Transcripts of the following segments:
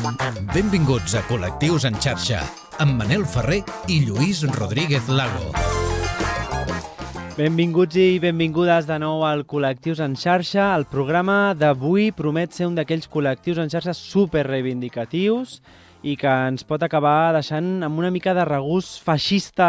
Benvinguts a Col·lectius en xarxa, amb Manel Ferrer i Lluís Rodríguez Lago. Benvinguts i benvingudes de nou al Col·lectius en xarxa. El programa d'avui promet ser un d'aquells col·lectius en xarxa superreivindicatius i que ens pot acabar deixant amb una mica de regust feixista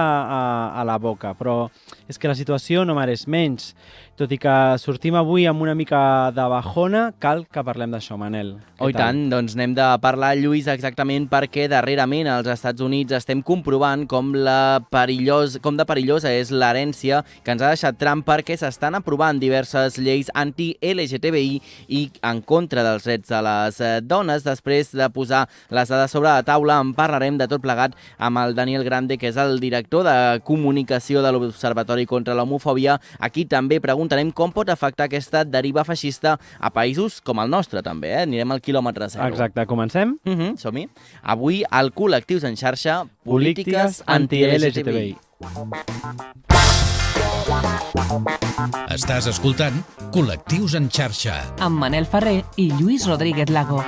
a la boca, però és que la situació no mereix menys. Tot i que sortim avui amb una mica de bajona, cal que parlem d'això, Manel. Oh, i tant, doncs anem de parlar, Lluís, exactament perquè darrerament als Estats Units estem comprovant com de perillosa és l'herència que ens ha deixat Trump, perquè s'estan aprovant diverses lleis anti-LGTBI i en contra dels drets de les dones. Després de posar les dades sobre la taula, en parlarem de tot plegat amb el Daniel Grande, que és el director de comunicació de l'Observatori contra l'Homofòbia. Aquí també preguntarem com pot afectar aquesta deriva feixista a països com el nostre, també. Anirem al quilòmetre zero. Exacte, comencem? Som-hi. Avui, al Col·lectius en xarxa, polítiques anti-LGTBI. Estàs escoltant Col·lectius en xarxa. Amb Manel Ferrer i Lluís Rodríguez Lago.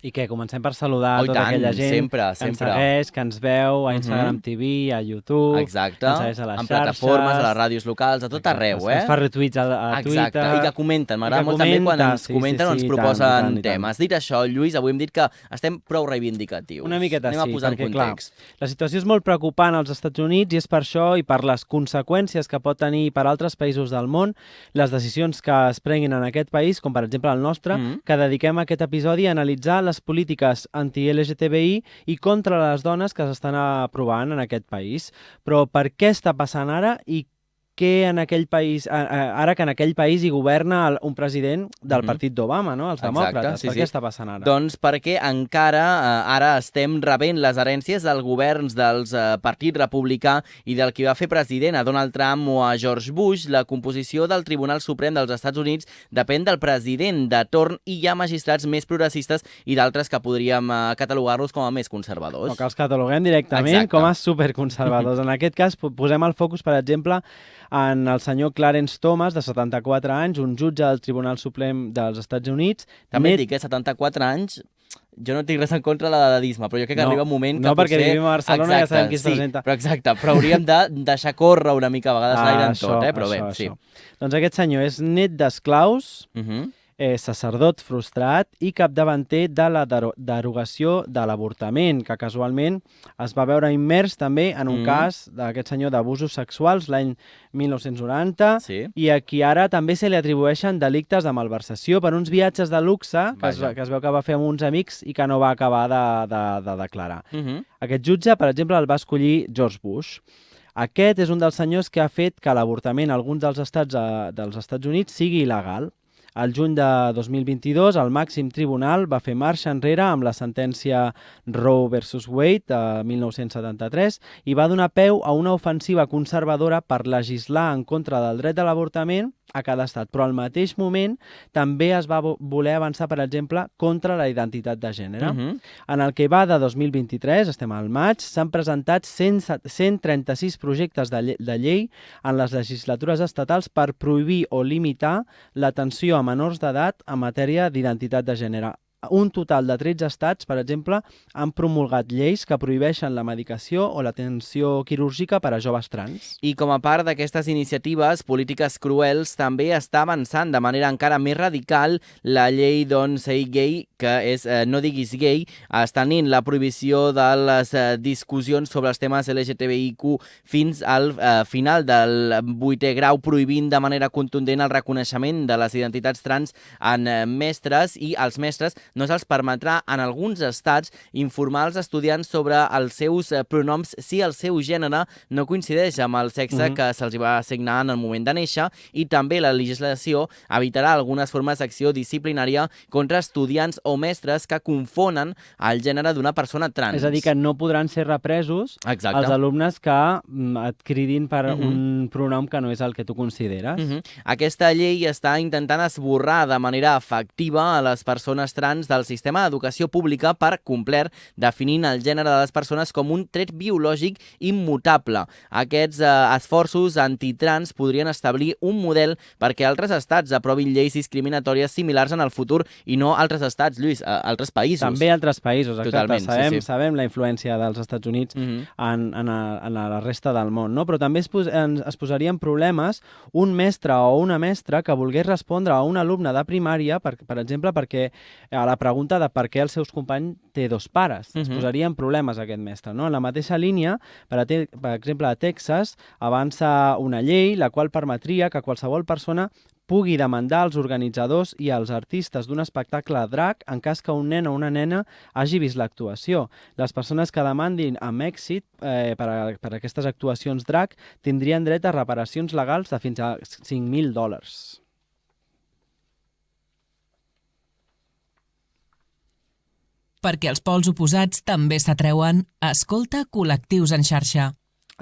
I què, comencem per saludar Oh, i tota tant, aquella gent sempre. que ens segueix, que ens veu a Instagram TV, a YouTube, Exacte, que ens segueix a les en xarxes, plataformes, a les ràdios locals, a tot arreu, Ens fa retuits a Twitter. Exacte, i que comenten. M'agrada molt també quan ens comenten o ens proposen temes. Dit això, Lluís, avui hem dit que estem prou reivindicatius. Una miqueta Anem a sí, posar perquè en clar, context. la situació és molt preocupant als Estats Units i és per això i per les conseqüències que pot tenir per altres països del món les decisions que es prenguin en aquest país, com per exemple el nostre, que dediquem aquest episodi a analitzar les polítiques anti-LGTBI i contra les dones que s'estan aprovant en aquest país. Però per què està passant ara i què en aquell país, ara que en aquell país hi governa un president del partit d'Obama, no? Els demòcrates. Per què està passant ara? Doncs perquè encara ara estem rebent les herències dels governs del Partit Republicà i del qui va fer president a Donald Trump o a George Bush. La composició del Tribunal Suprem dels Estats Units depèn del president de torn i hi ha magistrats més progressistes i d'altres que podríem catalogar-los com a més conservadors. O que els cataloguem directament com a superconservadors. En aquest cas posem el focus, per exemple, en el senyor Clarence Thomas, de 74 anys, un jutge del Tribunal Suprem dels Estats Units. També et dic, 74 anys, jo no tinc res en contra de l'edadisme, però jo crec que arriba un moment que no, perquè potser... vivim a Barcelona i ja sabem qui es presenta. Però hauríem de deixar córrer una mica a vegades l'aire en tot, però bé, sí. Doncs aquest senyor és net d'esclaus, sacerdot frustrat i capdavanter de la derogació de l'avortament, que casualment es va veure immers també en un cas d'aquest senyor d'abusos sexuals l'any 1990 i a qui ara també se li atribueixen delictes de malversació per uns viatges de luxe que es veu que va fer amb uns amics i que no va acabar de declarar. Aquest jutge, per exemple, el va escollir George Bush. Aquest és un dels senyors que ha fet que l'avortament a alguns dels Estats Units sigui il·legal. Al juny de 2022, el màxim tribunal va fer marxa enrere amb la sentència Roe vs. Wade de 1973 i va donar peu a una ofensiva conservadora per legislar en contra del dret de l'avortament a cada estat. Però al mateix moment també es va voler avançar, per exemple, contra la identitat de gènere. En el que va de 2023, estem al maig, s'han presentat 136 projectes de llei en les legislatures estatals per prohibir o limitar l'atenció a menors d'edat en matèria d'identitat de gènere. Un total de 13 estats, per exemple, han promulgat lleis que prohibeixen la medicació o l'atenció quirúrgica per a joves trans. I com a part d'aquestes iniciatives, Polítiques Cruels també està avançant de manera encara més radical la llei Don't Say Gay, que és No diguis gay, estenent la prohibició de les discussions sobre els temes LGTBIQ fins al final del 8è grau, prohibint de manera contundent el reconeixement de les identitats trans en mestres, i als mestres no se'ls permetrà en alguns estats informar als estudiants sobre els seus pronoms si el seu gènere no coincideix amb el sexe que se'ls va assignar en el moment de néixer, i també la legislació evitarà algunes formes d'acció disciplinària contra estudiants o mestres que confonen el gènere d'una persona trans. És a dir, que no podran ser represos els alumnes que et cridin per un pronom que no és el que tu consideres. Aquesta llei està intentant esborrar de manera efectiva a les persones trans limitants del sistema d'educació pública per complet, definint el gènere de les persones com un tret biològic immutable. Aquests esforços antitrans podrien establir un model perquè altres estats aprovin lleis discriminatòries similars en el futur i no altres estats, Lluís, altres països. També altres països, exacte. Totalment, sabem la influència dels Estats Units en la resta del món, no? Però també es posaria en problemes un mestre o una mestra que volgués respondre a un alumne de primària, per exemple, perquè a la pregunta de per què els seus companys té dos pares. Es posaria en problemes aquest mestre, no? En la mateixa línia, per exemple, a Texas avança una llei la qual permetria que qualsevol persona pugui demandar als organitzadors i als artistes d'un espectacle drag en cas que un nen o una nena hagi vist l'actuació. Les persones que demandin amb èxit per aquestes actuacions drag tindrien dret a reparacions legals de fins a $5.000. Perquè els pols oposats també s'atreuen, escolta Col·lectius en xarxa.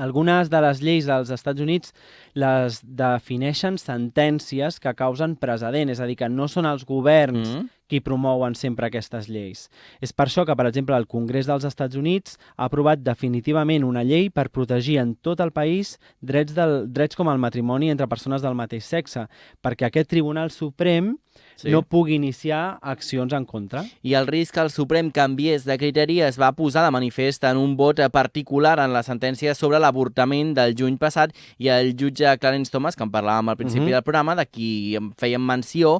Algunes de les lleis dels Estats Units les defineixen sentències que causen precedent, és a dir, que no són els governs qui promouen sempre aquestes lleis. És per això que, per exemple, el Congrés dels Estats Units ha aprovat definitivament una llei per protegir en tot el país drets com el matrimoni entre persones del mateix sexe, perquè aquest Tribunal Suprem no pugui iniciar accions en contra. I el risc que el Suprem canviés de criteri es va posar de manifest en un vot particular en la sentència sobre l'avortament del juny passat, i el jutge Clarence Thomas, que en parlàvem al principi del programa, de qui fèiem menció,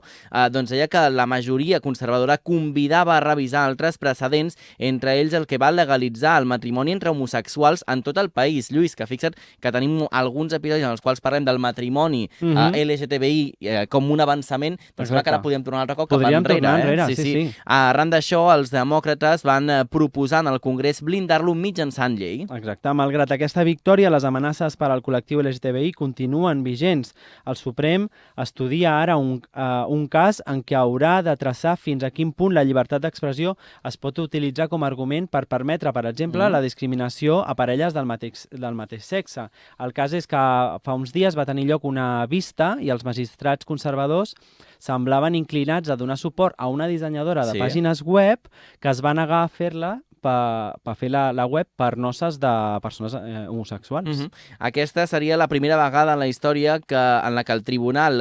doncs deia que la majoria conservadora convidava a revisar altres precedents, entre ells el que va legalitzar el matrimoni entre homosexuals en tot el país. Lluís, que fixa't que tenim alguns episodis en els quals parlem del matrimoni LGTBI com un avançament, doncs sembla que ara podríem tornar un altre cop cap enrere. Sí. Arran d'això, els demòcrates van proposar en el Congrés blindar-lo mitjançant llei. Exacte. Malgrat aquesta victòria, les amenaces per al col·lectiu LGTBI continuen vigents. El Suprem estudia ara un cas en què haurà de traçar fins a quin punt la llibertat d'expressió es pot utilitzar com a argument per permetre, per exemple, la discriminació a parelles del mateix sexe. El cas és que fa uns dies va tenir lloc una vista i els magistrats conservadors semblaven inclinats a donar suport a una dissenyadora de pàgines web que es va negar a fer-la per fer la web per noces de persones homosexuals. Aquesta seria la primera vegada en la història en la que el Tribunal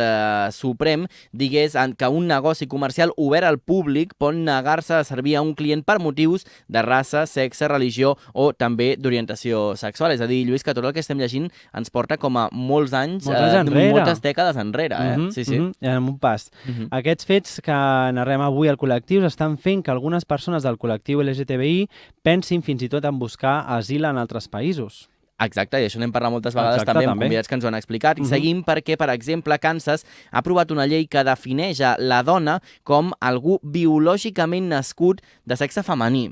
Suprem digués que un negoci comercial obert al públic pot negar-se a servir a un client per motius de raça, sexe, religió o també d'orientació sexual. És a dir, Lluís, que tot el que estem llegint ens porta com a molts anys moltes dècades enrere. En un pas. Aquests fets que narrem avui al col·lectiu estan fent que algunes persones del col·lectiu LGTBI pensin fins i tot en buscar asil en altres països. Exacte, i això n'hem parlat moltes vegades també amb convidats que ens ho han explicat. I seguim perquè, per exemple, Kansas ha aprovat una llei que defineix la dona com algú biològicament nascut de sexe femení.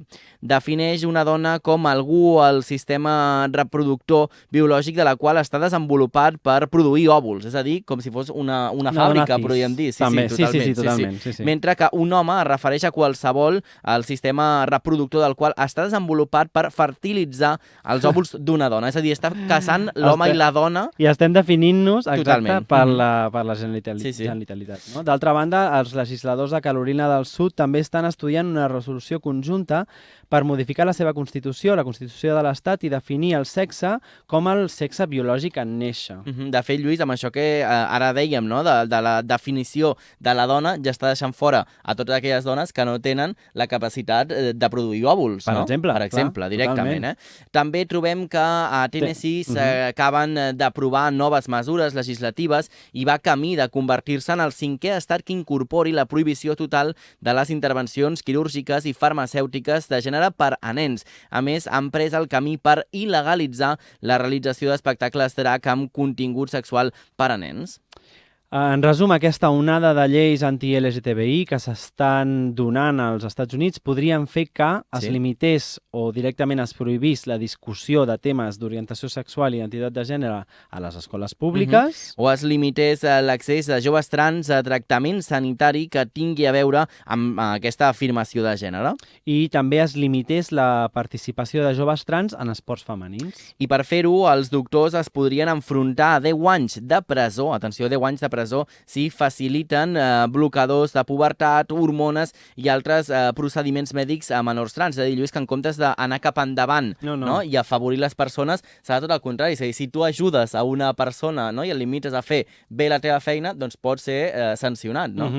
Defineix una dona com algú al sistema reproductor biològic de la qual està desenvolupat per produir òvuls, és a dir, com si fos una fàbrica, podríem dir. Totalment. Mentre que un home es refereix a qualsevol al sistema reproductor del qual està desenvolupat per fertilitzar els òvuls d'una dona. És a dir, està casant l'home i la dona. I estem definint-nos exacte per la genitalitat. No? D'altra banda, els legisladors de Carolina del Sud també estan estudiant una resolució conjunta per modificar la seva Constitució, la Constitució de l'Estat, i definir el sexe com el sexe biològic en néixer. De fet, Lluís, amb això que ara dèiem, no? de la definició de la dona, ja està deixant fora a totes aquelles dones que no tenen la capacitat de produir òvuls. Per exemple, directament. També trobem que a Tennessee s'acaben d'aprovar noves mesures legislatives i va camí de convertir-se en el 5è estat que incorpori la prohibició total de les intervencions quirúrgiques i farmacèutiques de gènere per a nens. A més, han pres el camí per il·legalitzar la realització d'espectacles drag amb contingut sexual per a nens. En resum, aquesta onada de lleis anti-LGTBI que s'estan donant als Estats Units podrien fer que es limités o directament es prohibís la discussió de temes d'orientació sexual i identitat de gènere a les escoles públiques. O es limités l'accés de joves trans a tractament sanitari que tingui a veure amb aquesta afirmació de gènere. I també es limités la participació de joves trans en esports femenins. I per fer-ho, els doctors es podrien enfrontar a 10 anys de presó, atenció, 10 anys de presó, presó si faciliten blocadors de pubertat, hormones i altres procediments mèdics a menors trans. És a dir, Lluís, que en comptes d'anar cap endavant no? I afavorir les persones, serà tot el contrari. És a dir, si tu ajudes a una persona, no? I el limites a fer bé la teva feina, doncs pot ser sancionat, no?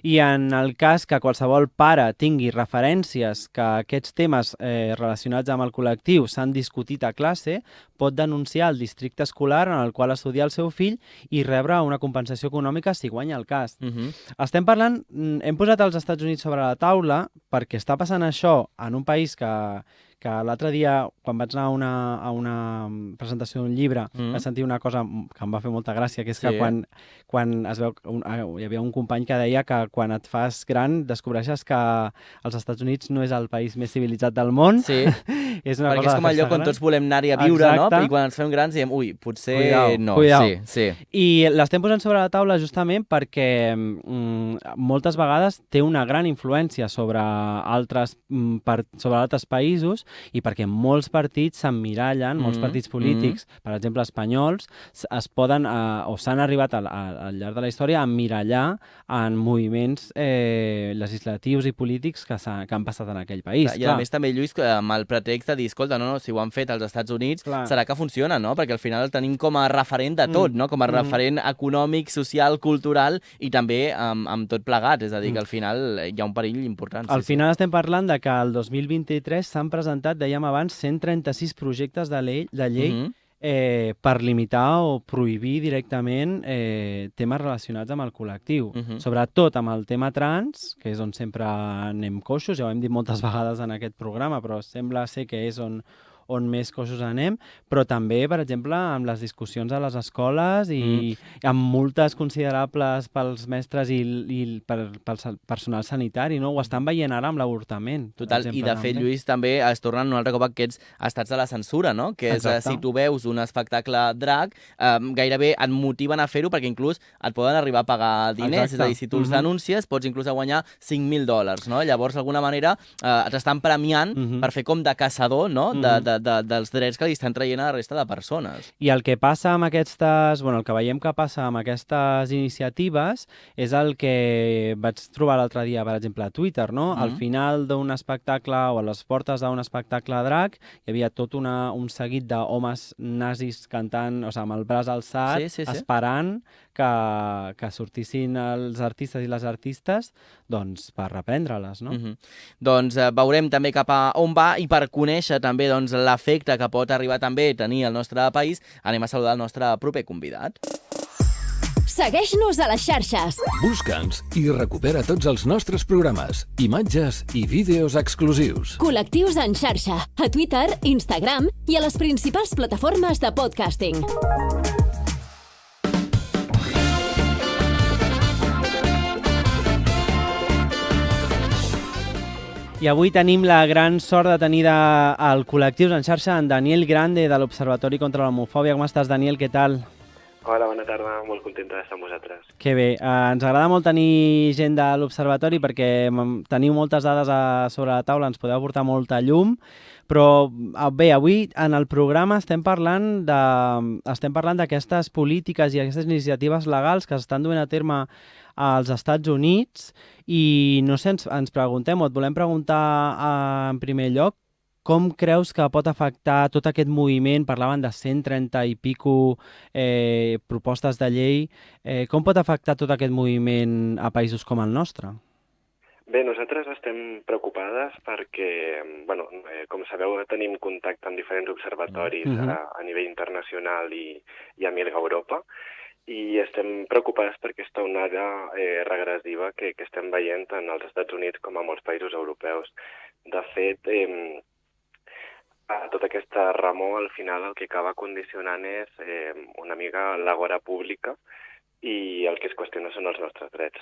I en el cas que qualsevol pare tingui referències que aquests temes relacionats amb el col·lectiu s'han discutit a classe, pot denunciar el districte escolar en el qual estudia el seu fill i rebre una compensació econòmica si guanya el cas. Estem parlant, hem posat els Estats Units sobre la taula perquè està passant això en un país que l'altre dia, quan vaig anar a una presentació d'un llibre, vaig sentir una cosa que em va fer molta gràcia, que és que quan es veu... hi havia un company que deia que quan et fas gran descobreixes que els Estats Units no és el país més civilitzat del món. Sí, és una perquè cosa és com allò quan tots volem anar-hi a viure, exacte, no? I quan ens fem grans diem, ui, potser no. Cuidao. Sí. I l'estem posant sobre la taula justament perquè moltes vegades té una gran influència sobre altres països i perquè molts partits s'emmirallen, molts partits polítics, per exemple espanyols, es poden o s'han arribat al llarg de la història a emmirallar en moviments legislatius i polítics que han passat en aquell país. I a més també, Lluís, amb el pretext de dir, escolta, no, si ho han fet als Estats Units, serà que funciona, no? Perquè al final el tenim com a referent de tot, no? Com a referent econòmic, social, cultural i també amb tot plegat, és a dir, que al final hi ha un perill important. Al final estem parlant de que el 2023 s'han presentat, dèiem abans, 136 projectes de llei per limitar o prohibir directament temes relacionats amb el col·lectiu. Sobretot amb el tema trans, que és on sempre anem coixos, ja ho hem dit moltes vegades en aquest programa, però sembla ser que és on més coixos anem, però també, per exemple, amb les discussions a les escoles i amb multes considerables pels mestres i pel personal sanitari, no? Ho estan veient ara amb l'avortament. Total, i de fet, Lluís, també es tornen un altre cop aquests estats de la censura, no? Que és, si tu veus un espectacle drag, gairebé et motiven a fer-ho perquè inclús et poden arribar a pagar diners. És a dir, si tu els denuncies, pots inclús guanyar $5.000, no? Llavors, d'alguna manera, t'estan premiant per fer com de caçador, no? Dels drets que li estan traient a la resta de persones. I el que passa amb aquestes... el que veiem que passa amb aquestes iniciatives és el que vaig trobar l'altre dia, per exemple, a Twitter, no? Al final d'un espectacle o a les portes d'un espectacle drag hi havia tot un seguit d'homes nazis cantant, o sigui, amb el braç alçat, esperant que sortissin els artistes i les artistes doncs, per reprendre-les, no? Doncs veurem també cap a on va i per conèixer també doncs, l'efecte que pot arribar també a tenir el nostre país, anem a saludar el nostre proper convidat. Segueix-nos a les xarxes. Busca'ns i recupera tots els nostres programes, imatges i vídeos exclusius. Col·lectius en xarxa, a Twitter, Instagram i a les principals plataformes de podcasting. I avui tenim la gran sort de tenir al Col·lectius en xarxa en Daniel Grande de l'Observatori contra l'Homofòbia. Com estàs, Daniel? Què tal? Hola, bona tarda. Molt contenta d'estar amb vosaltres. Que bé. Ens agrada molt tenir gent de l'Observatori perquè teniu moltes dades sobre la taula, ens podeu aportar molta llum, però bé, avui en el programa estem parlant d'aquestes polítiques i aquestes iniciatives legals que s'estan duent a terme als Estats Units i no sé, ens preguntem o et volem preguntar en primer lloc com creus que pot afectar tot aquest moviment? Parlaven de 130 i pico propostes de llei. Com pot afectar tot aquest moviment a països com el nostre? Bé, nosaltres estem preocupades perquè, com sabeu, tenim contacte amb diferents observatoris a nivell internacional i a Milga Europa, i estem preocupades per aquesta onada regressiva que estem veient tant als Estats Units com a molts països europeus. De fet, tota aquesta remor al final el que acaba condicionant és una mica l'agora pública i el que es qüestiona són els nostres drets.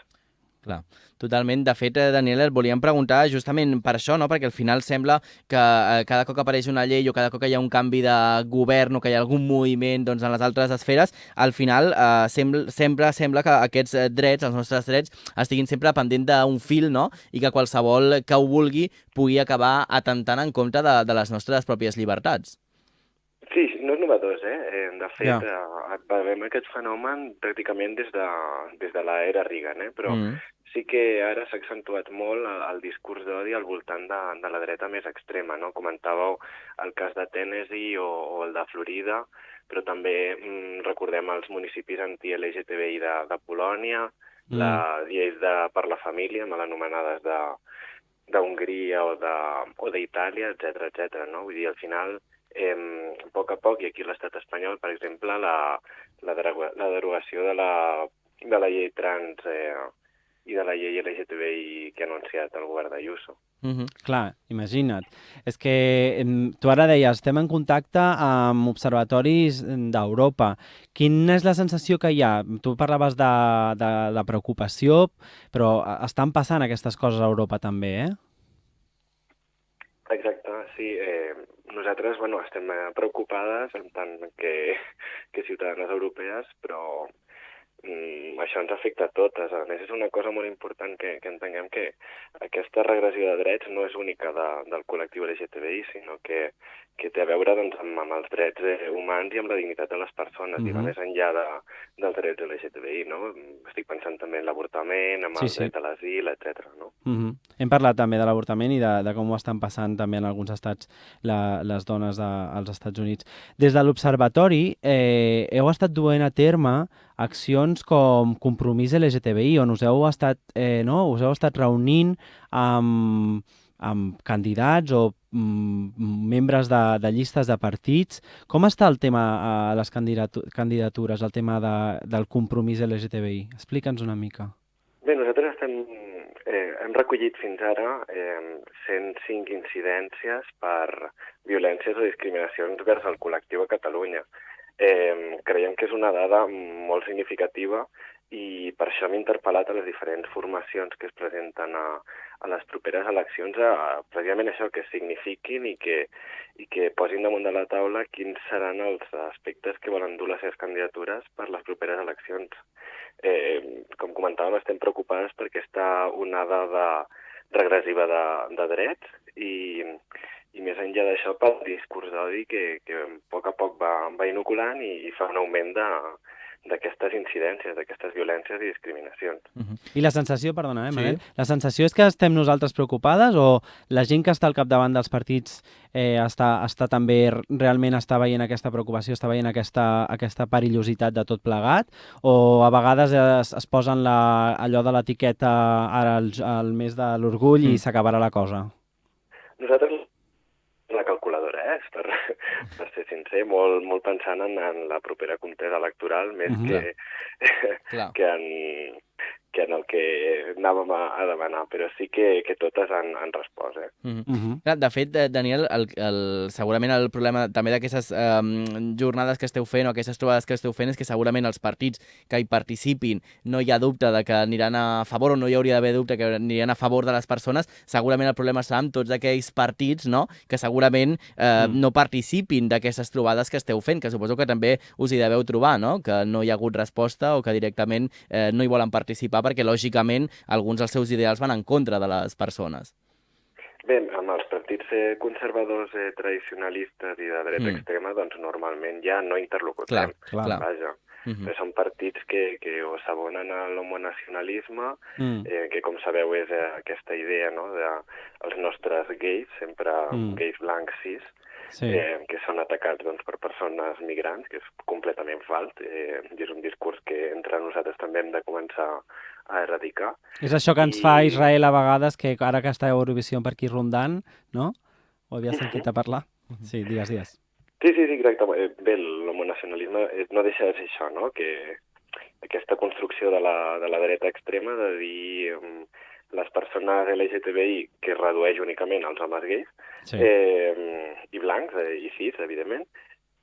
Clar, totalment. De fet, Daniel, et volíem preguntar justament per això, no? Perquè al final sembla que cada cop que apareix una llei o cada cop que hi ha un canvi de govern o que hi ha algun moviment doncs, en les altres esferes, al final sembla que aquests drets, els nostres drets, estiguin sempre pendent d'un fil, no? I que qualsevol que ho vulgui pugui acabar atemptant en compte de les nostres pròpies llibertats. Sí, no és novedós, De fet, Ja. veiem aquest fenomen pràcticament des de l'era Reagan, però sí que ara s'ha accentuat molt el discurs d'odi al voltant de la dreta més extrema, no? Comentàveu el cas de Tennessee o el de Florida, però també recordem els municipis anti-LGTBI de Polònia, les lleis per la família, mal anomenades d'Hongria o d'Itàlia, etc., no? Vull dir, al final, a poc, i aquí a l'estat espanyol, per exemple, la derogació de la llei trans i de la llei LGTBI que ha anunciat el govern d'Ayuso. Clar, imagina't. És que tu ara deies, estem en contacte amb observatoris d'Europa. Quina és la sensació que hi ha? Tu parlaves de preocupació, però estan passant aquestes coses a Europa també, Exacte, sí. Nosaltres, estem preocupades en tant que ciutadanes europees, però això ens afecta a totes. A més, és una cosa molt important que entenguem que aquesta regressió de drets no és única del col·lectiu LGTBI, sinó que té a veure amb els drets humans i amb la dignitat de les persones, i va més enllà dels drets LGTBI, no? Estic pensant també en l'avortament, en el dret a l'asil, etc. no? Hem parlat també de l'avortament i de com ho estan passant també en alguns estats les dones als Estats Units. Des de l'Observatori heu estat duent a terme accions com Compromís LGTBI, on us heu estat reunint amb candidats o membres de llistes de partits. Com està el tema a les candidatures, el tema del compromís LGTBI? Explica'ns una mica. Bé, nosaltres hem recollit fins ara 105 incidències per violències o discriminacions vers el col·lectiu a Catalunya. Creiem que és una dada molt significativa i per això hem interpel·lat a les diferents formacions que es presenten a les properes eleccions precisament això, que signifiquin i que posin damunt de la taula quins seran els aspectes que volen dur les seves candidatures per les properes eleccions. Com comentàvem, estem preocupades per aquesta onada regressiva de drets i més enllà d'això pel discurs d'odi que a poc va inoculant i fa un augment d'aquestes incidències, d'aquestes violències i discriminacions. I la sensació, perdona, Manel, la sensació és que estem nosaltres preocupades o la gent que està al capdavant dels partits està també realment està veient aquesta preocupació, està veient aquesta perillositat de tot plegat, o a vegades es posen allò de l'etiqueta ara al mes de l'orgull i s'acabarà la cosa? Nosaltres la calculadora, per ser sincer, molt pensant en la propera contesa electoral, més que en el que anàvem a demanar, però sí que totes han respost. De fet, Daniel, segurament el problema també d'aquestes jornades que esteu fent o aquestes trobades que esteu fent és que segurament els partits que hi participin no hi ha dubte de que aniran a favor, o no hi hauria d'haver dubte que aniran a favor de les persones. Segurament el problema serà amb tots aquells partits, no?, que segurament no participin d'aquestes trobades que esteu fent, que suposo que també us hi deveu trobar, no?, que no hi ha hagut resposta o que directament no hi volen participar perquè, lògicament, alguns dels seus ideals van en contra de les persones. Bé, amb els partits conservadors tradicionalistes i de dreta extrema, doncs normalment ja no interlocutem. Vaja. Són partits que o s'abonen a l'homonacionalisme, que com sabeu és aquesta idea, no?, dels nostres gais, sempre gais blancs cis, que són atacats per persones migrants, que és completament fals, i és un discurs que entre nosaltres també hem de començar a erradicar. És això que ens fa Israel a vegades, que ara que està a Eurovisió per aquí rondant, no? Ho havies sentit a parlar? Sí, digues. Sí, exacte. Bé, l'homonacionalisme no deixa de ser això, no?, que aquesta construcció de la dreta extrema de dir les persones LGTBI, que redueix únicament als homes gais, i blancs, i cis, evidentment,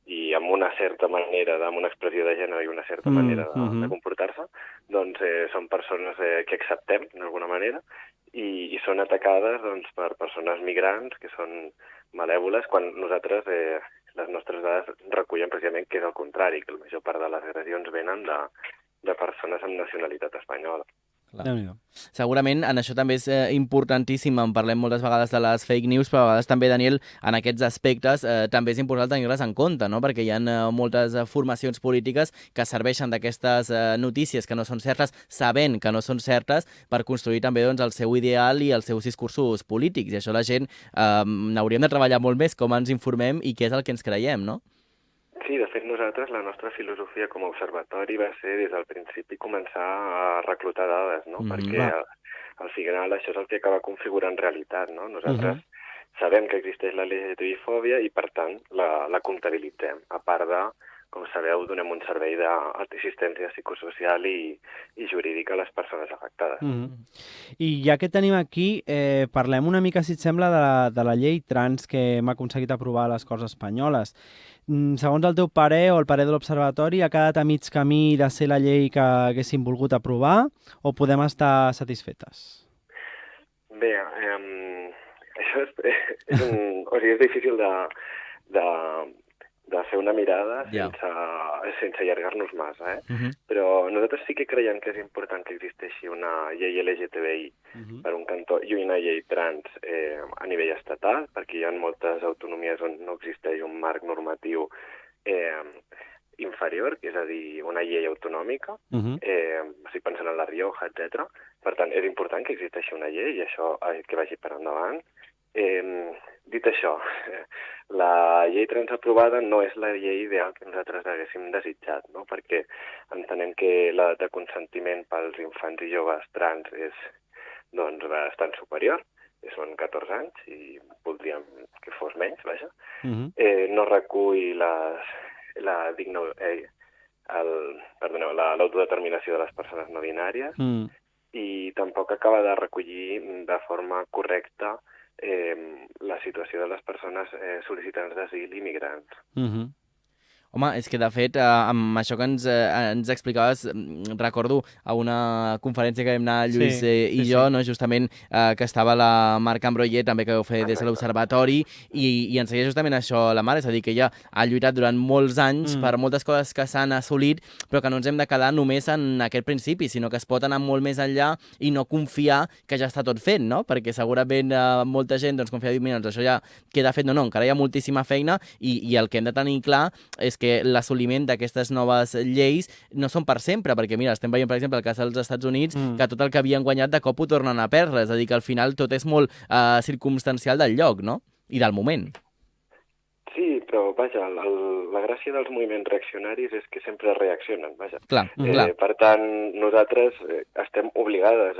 i amb una certa manera, amb una expressió de gènere i una certa manera de comportar-se, doncs són persones que acceptem, d'alguna manera, i són atacades per persones migrants que són malèvoles, quan nosaltres, les nostres dades recullen precisament que és el contrari, que la major part de les agressions venen de persones amb nacionalitat espanyola. Déu-n'hi-do. Segurament en això també és importantíssim, en parlem moltes vegades de les fake news, però a vegades també, Daniel, en aquests aspectes també és important tenir-les en compte, no? Perquè hi ha moltes formacions polítiques que serveixen d'aquestes notícies que no són certes, sabent que no són certes, per construir també doncs, el seu ideal i els seus discursos polítics. I això la gent n'hauríem de treballar molt més, com ens informem i què és el que ens creiem, no? Sí, de fet nosaltres, la nostra filosofia com a observatori va ser des del principi començar a reclutar dades, no? Perquè al final això és el que acaba configurant realitat, no? Nosaltres sabem que existeix la LGTBI-fòbia i, per tant, la comptabilitzem. A part de, com sabeu, donem un servei d'assistència psicosocial i jurídica a les persones afectades. I ja que tenim aquí, parlem una mica, si et sembla, de la llei trans que hem aconseguit aprovar a les Corts Espanyoles. Segons el teu parer o el parer de l'Observatori, ha quedat a mig camí de ser la llei que haguéssim volgut aprovar o podem estar satisfetes? Bé, això és difícil de fer una mirada sense allargar-nos massa, però nosaltres sí que creiem que és important que existeixi una llei LGTBI per un cantó i una llei trans a nivell estatal, perquè hi ha moltes autonomies on no existeix un marc normatiu inferior, que és a dir, una llei autonòmica, estic pensant en La Rioja, etc. Per tant, és important que existeixi una llei i això que vagi per endavant. Dit això, la llei trans aprovada no és la llei ideal que nosaltres haguéssim desitjat, no? Perquè entenem que l'edat de consentiment pels infants i joves trans és bastant superior, són 14 anys i voldríem que fos menys, vaja. No recull l'autodeterminació de les persones no binàries i tampoc acaba de recollir de forma correcta la situació de les persones sol·licitants d'asil i migrants. Home, és que de fet, amb això que ens explicaves, recordo a una conferència que vam anar Lluís i jo, no? Justament que estava la Marc Ambroyer, també que ho feia des de l'Observatori, i ens deia justament això la Mar, és a dir, que ella ha lluitat durant molts anys per moltes coses que s'han assolit, però que no ens hem de quedar només en aquest principi, sinó que es pot anar molt més enllà i no confiar que ja està tot fet, no? Perquè segurament molta gent confia i diu, això ja queda fet. No, encara hi ha moltíssima feina i el que hem de tenir clar és que l'assoliment d'aquestes noves lleis no són per sempre, perquè mira, estem veient, per exemple, el cas dels Estats Units, que tot el que havien guanyat de cop ho tornen a perdre, és a dir, que al final tot és molt circumstancial del lloc, no? I del moment. Sí, però vaja, la gràcia dels moviments reaccionaris és que sempre reaccionen, vaja. Clar. Per tant, nosaltres estem obligades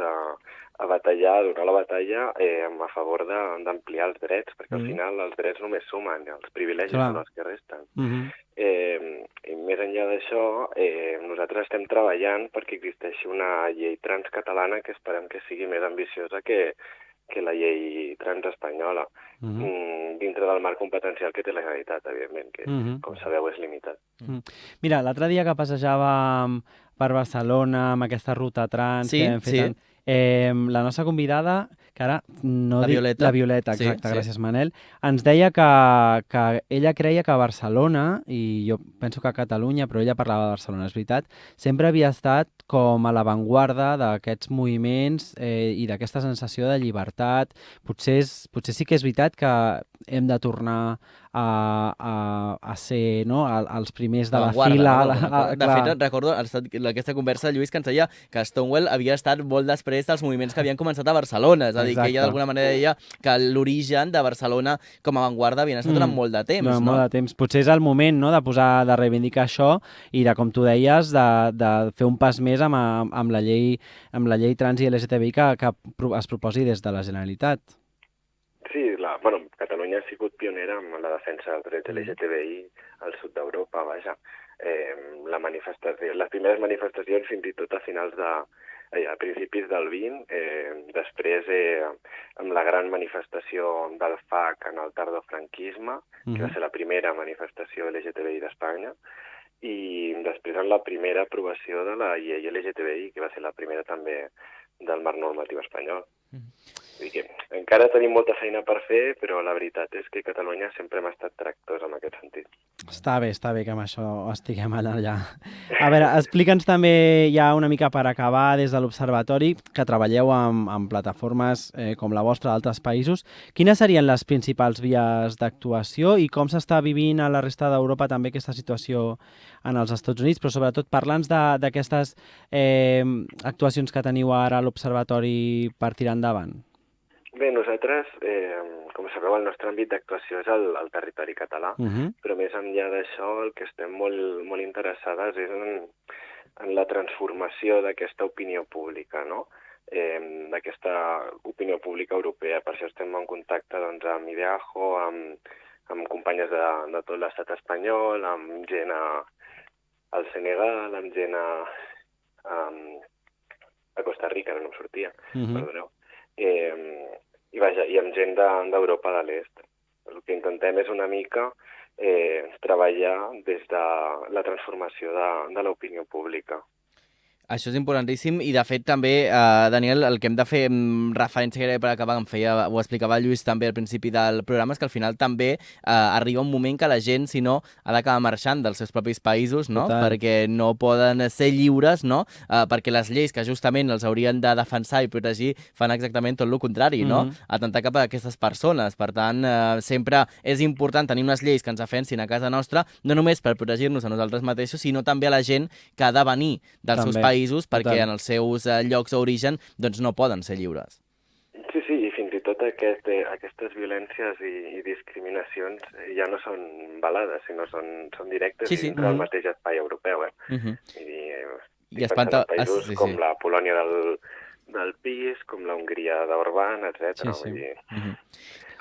a batallar, a donar la batalla a favor d'ampliar els drets, perquè al final els drets només sumen, els privilegis són els que resten. I més enllà d'això, nosaltres estem treballant perquè existeixi una llei trans catalana que esperem que sigui més ambiciosa que la llei trans espanyola, dintre del marc competencial que té la Generalitat, evidentment, que, com sabeu, és limitat. Mira, l'altre dia que passejàvem per Barcelona amb aquesta ruta trans que hem fet... La nostra convidada, que ara no la Violeta. La Violeta, exacte, gràcies Manel, ens deia que ella creia que Barcelona, i jo penso que a Catalunya, però ella parlava de Barcelona, és veritat, sempre havia estat com a l'avantguarda d'aquests moviments i d'aquesta sensació de llibertat. Potser sí que és veritat que hem de tornar a ser els primers de la fila. De fet, recordo aquesta conversa de Lluís que ens deia que Stonewall havia estat molt després dels moviments que havien començat a Barcelona. És a dir, que ella d'alguna manera deia que l'origen de Barcelona com a avantguarda havien estat durant molt de temps. Molt de temps. Potser és el moment de reivindicar això i de, com tu deies, de fer un pas més amb la llei trans i LGTBI que es proposi des de la Generalitat. Sí, Catalunya ha sigut pionera en la defensa dels drets LGTBI al sud d'Europa, vaja. Les primeres manifestacions fins i tot a principis del 20, després amb la gran manifestació del FAC en el tardofranquisme, que va ser la primera manifestació LGTBI d'Espanya, i després en la primera aprovació de la llei LGTBI, que va ser la primera també del marc normatiu espanyol. Vull dir que encara tenim molta feina per fer, però la veritat és que Catalunya sempre hem estat tractors en aquest sentit. Està bé que amb això estiguem allà. A veure, explica'ns també ja una mica per acabar des de l'Observatori, que treballeu amb plataformes com la vostra d'altres països. Quines serien les principals vies d'actuació i com s'està vivint a la resta d'Europa també aquesta situació en els Estats Units, però sobretot parla'ns d'aquestes actuacions que teniu ara a l'Observatori per tirar endavant. Bé, nosaltres, com sabeu, el nostre àmbit d'actuació és el territori català, però més enllà d'això el que estem molt interessades és en la transformació d'aquesta opinió pública, no? D'aquesta opinió pública europea. Per això estem en contacte doncs, amb Ideajo, amb companyes de tot l'estat espanyol, amb gent al Senegal, amb gent a Costa Rica, no em sortia, perdoneu. I amb gent d'Europa de l'Est. El que intentem és una mica treballar des de la transformació de l'opinió pública. Això és importantíssim i, de fet, també, Daniel, el que hem de fer referència gairebé per acabar, ho explicava el Lluís també al principi del programa, és que al final també arriba un moment que la gent, si no, ha d'acabar marxant dels seus propis països, no? Perquè no poden ser lliures, no? Perquè les lleis que justament els haurien de defensar i protegir fan exactament tot el contrari, no? Atentar cap a aquestes persones. Per tant, sempre és important tenir unes lleis que ens defensin a casa nostra, no només per protegir-nos a nosaltres mateixos, sinó també a la gent que ha de venir dels seus països, perquè en els seus llocs d'origen doncs no poden ser lliures. Sí, i fins i tot aquestes violències i discriminacions ja no són velades, sinó són directes dintre del mateix espai europeu. I espanta països com la Polònia del PiS, com la Hongria d'Orbán, etc.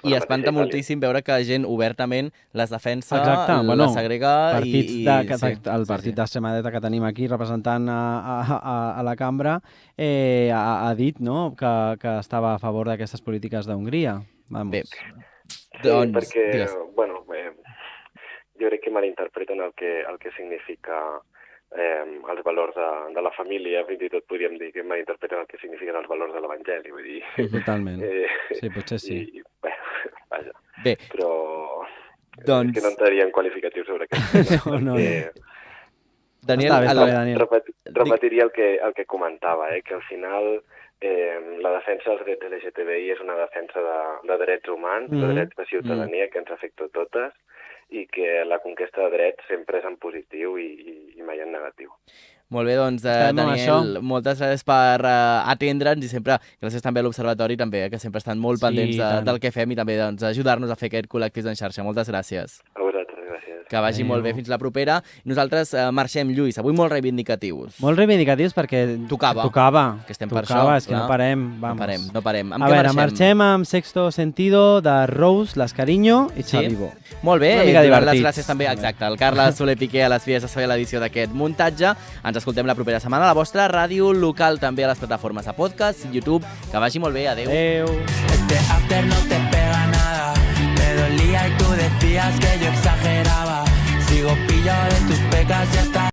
I espanta moltíssim veure que gent obertament les defensa, les segrega el partit d'extrema dreta que tenim aquí representant a la cambra ha dit que estava a favor d'aquestes polítiques d'Hongria. Bé, doncs... perquè, jo crec que malinterpreten el que significa els valors de la família, fins i tot podríem dir que malinterpreten el que signifiquen els valors de l'Evangeli, vull dir... Totalment, sí, potser sí. Vaja, bé, però és que no entraria en qualificatius sobre aquest tema. No. Daniel, repetiria el que comentava, que al final la defensa dels drets LGTBI és una defensa de drets humans, de drets de ciutadania que ens afecta a totes, i que la conquesta de drets sempre és en positiu i mai en negatiu. Molt bé, doncs, Daniel, moltes gràcies per atendre'ns i sempre gràcies també a l'Observatori, també, que sempre estan molt pendents del que fem i també ajudar-nos a fer aquest col·lectiu en xarxa. Moltes gràcies. A vosaltres, gràcies. Que vagi molt bé, fins la propera. Nosaltres marxem, Lluís, avui molt reivindicatius. Molt reivindicatius perquè tocava. Que estem per això. És que no parem. No parem. A veure, marxem amb Sexto Sentido de Rose, Las Cariño i Xavivo. Molt bé, i les gràcies també, exacte, al Carles Soler Piqué a les vies de saber l'edició d'aquest muntatge. Ens escoltem la propera setmana a la vostra ràdio local, també a les plataformes de podcast, YouTube. Que vagi molt bé, adeu. Este after no te pega nada, me dolía y tú decías que yo exageraba. Sigo pillado de tus pecas y hasta